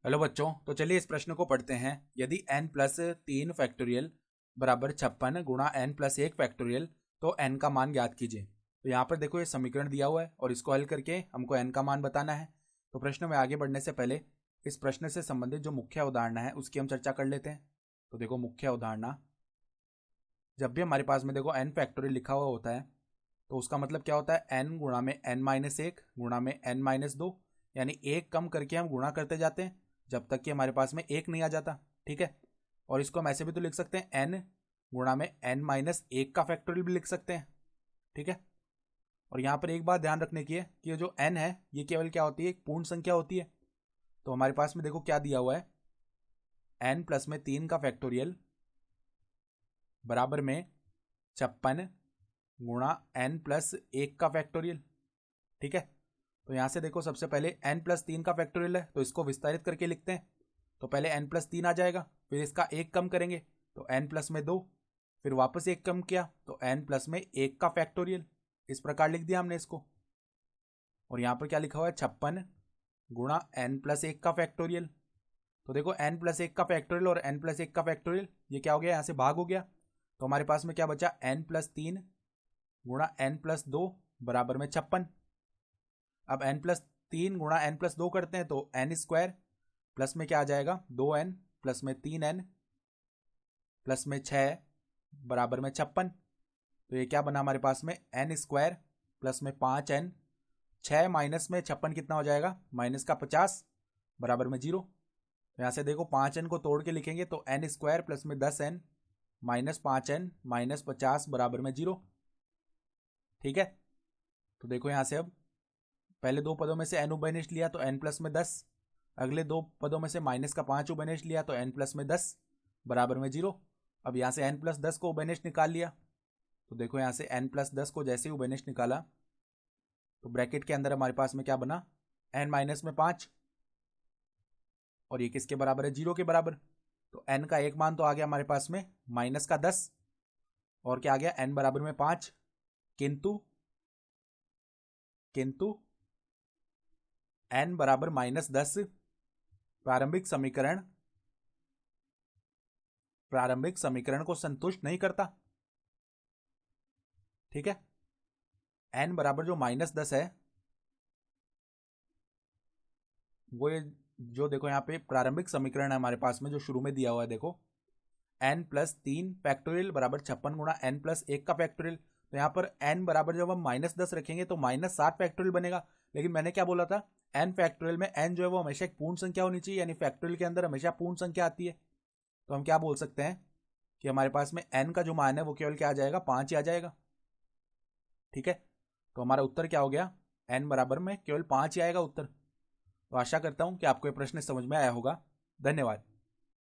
Hello बच्चों, तो चलिए इस प्रश्न को पढ़ते हैं। यदि n प्लस 3 फैक्टोरियल बराबर 56 गुणा n प्लस 1 फैक्टोरियल, तो n का मान ज्ञात कीजिए। तो यहाँ पर देखो, ये समीकरण दिया हुआ है और इसको हल करके हमको n का मान बताना है। तो प्रश्न में आगे बढ़ने से पहले इस प्रश्न से संबंधित जो मुख्य अवधारणा है उसकी हम चर्चा कर लेते हैं। तो देखो, मुख्य अवधारणा, जब भी हमारे पास में देखो n फैक्टोरियल लिखा हुआ होता है तो उसका मतलब क्या होता है, n गुणा में n-1 गुणा में n-2, यानी एक कम करके हम गुणा करते जाते हैं जब तक कि हमारे पास में एक नहीं आ जाता। ठीक है। और इसको हम ऐसे भी तो लिख सकते हैं, n गुणा में n-1 का फैक्टोरियल भी लिख सकते हैं। ठीक है। और यहाँ पर एक बात ध्यान रखने की है कि ये जो n है ये केवल क्या होती है, एक पूर्ण संख्या होती है। तो हमारे पास में देखो क्या दिया हुआ है, n प्लस में 3 का फैक्टोरियल बराबर में 56 गुणा n प्लस 1 का फैक्टोरियल। ठीक है। तो यहाँ से देखो, सबसे पहले n प्लस 3 का फैक्टोरियल है तो इसको विस्तारित करके लिखते हैं। तो पहले n प्लस 3 आ जाएगा, फिर इसका एक कम करेंगे तो n प्लस में 2, फिर वापस एक कम किया तो n प्लस में 1 का फैक्टोरियल। इस प्रकार लिख दिया हमने इसको। और यहाँ पर क्या लिखा हुआ है, 56 गुणा n प्लस 1 का फैक्टोरियल। तो देखो, n प्लस 1 का फैक्टोरियल और n प्लस 1 का फैक्टोरियल ये क्या हो गया, यहाँ से भाग हो गया। तो हमारे पास में क्या बचा, n प्लस 3 गुणा n प्लस 2 बराबर में 56। अब n प्लस 3 गुणा n प्लस 2 करते हैं तो n स्क्वायर प्लस में क्या आ जाएगा, 2n प्लस में 3n प्लस में 6 बराबर में 56। तो ये क्या बना हमारे पास में, n स्क्वायर प्लस में 5n, 6 माइनस में 56 कितना हो जाएगा, माइनस का 50 बराबर में 0। तो यहाँ से देखो 5n को तोड़ के लिखेंगे तो n स्क्वायर प्लस में 10n माइनस 5n माइनस 50 बराबर में 0। ठीक है। तो देखो यहाँ से अब पहले दो पदों में से n उभयनिष्ठ लिया तो n प्लस में 10, अगले दो पदों में से माइनस का 5 उभयनिष्ठ लिया तो n प्लस में 10 बराबर में 0। अब यहाँ से n प्लस 10 को उभयनिष्ठ निकाल लिया। तो देखो यहाँ से n प्लस 10 को जैसे ही उभयनिष्ठ निकाला तो ब्रैकेट के अंदर हमारे पास में क्या बना, n माइनस में 5, और ये किसके बराबर है, 0 के बराबर। तो n का एक मान तो आ गया हमारे पास में माइनस का 10, और क्या आ गया, n बराबर में 5। किंतु n बराबर -10 प्रारंभिक समीकरण को संतुष्ट नहीं करता। ठीक है। n बराबर जो -10 है वो ये जो देखो यहाँ पे प्रारंभिक समीकरण है हमारे पास में जो शुरू में दिया हुआ है, देखो n प्लस 3 फैक्टोरियल बराबर 56 गुणा n प्लस 1 का फैक्टोरियल। तो यहाँ पर n बराबर जब हम -10 रखेंगे तो -7 फैक्टोरियल बनेगा। लेकिन मैंने क्या बोला था, n फैक्टोरियल में n जो है वो हमेशा एक पूर्ण संख्या होनी चाहिए, यानी फैक्टोरियल के अंदर हमेशा पूर्ण संख्या आती है। तो हम क्या बोल सकते हैं कि हमारे पास में n का जो मान है वो केवल क्या आ जाएगा, 5 ही आ जाएगा। ठीक है। तो हमारा उत्तर क्या हो गया, n बराबर में केवल 5 ही आएगा उत्तर। तो आशा करता हूं कि आपको ये प्रश्न समझ में आया होगा। धन्यवाद।